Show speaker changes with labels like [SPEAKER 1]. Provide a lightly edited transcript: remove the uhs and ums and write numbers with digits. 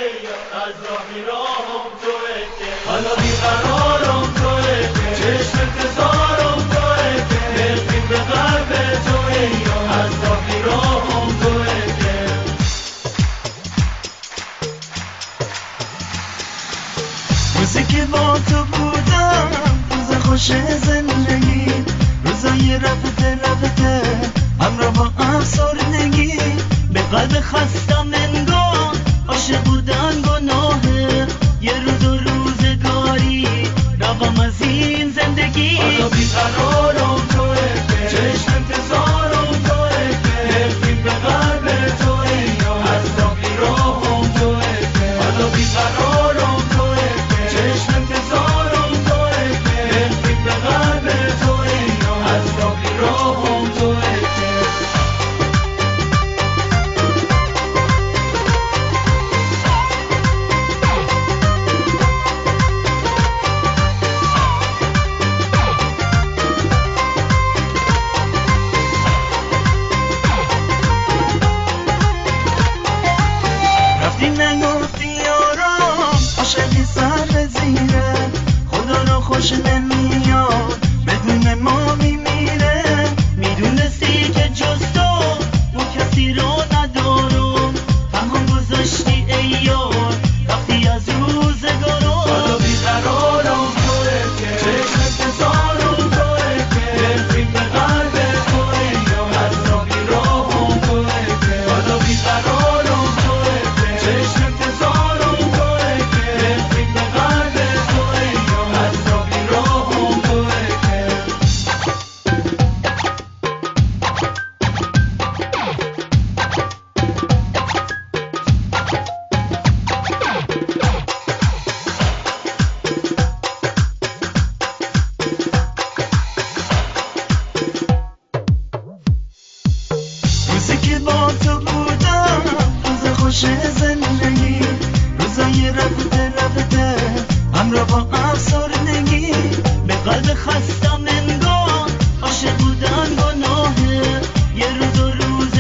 [SPEAKER 1] از راه میراهم توئه که حالا بیقرارم توئه که چشم انتظارم توئه که نفرین به قلب توئه از راه میراهم توئه که
[SPEAKER 2] روزی که با تو بودم روز خوش زندگی، روزای رفته همراه با افسردگی، به قلب خستم انگار عاشق بودن گناهه، یه روز و روزگاری رقم از این زندگی.
[SPEAKER 1] حالا بیقرارم توئه که چشم انتظارم توئه که نفرین به قلب توئه از راه میراهم توئه که حالا بیقرارم توئه که چشم انتظارم توئه که نفرین به قلب توئه از راه میراهم توئه که
[SPEAKER 2] عاشقی سر زیره، خدا رو خوش نمیاد بدون ما میمیره، میدونستی که جز تو کسی رو ندارم، تنها گذاشتی ای یار وقتی از روزگارم.
[SPEAKER 1] حالا بیقرارم توئه که چشم انتظارم توئه که نفرین به قلب توئه از راه میراهم توئه که حالا بیقرارم توئه که چشم انتظارم توئه که نفرین به قلب توئه از راه میراهم توئه که
[SPEAKER 2] روزی که با تو بودم روز خوش زندگی، روزای رفته همراه با افسردگی،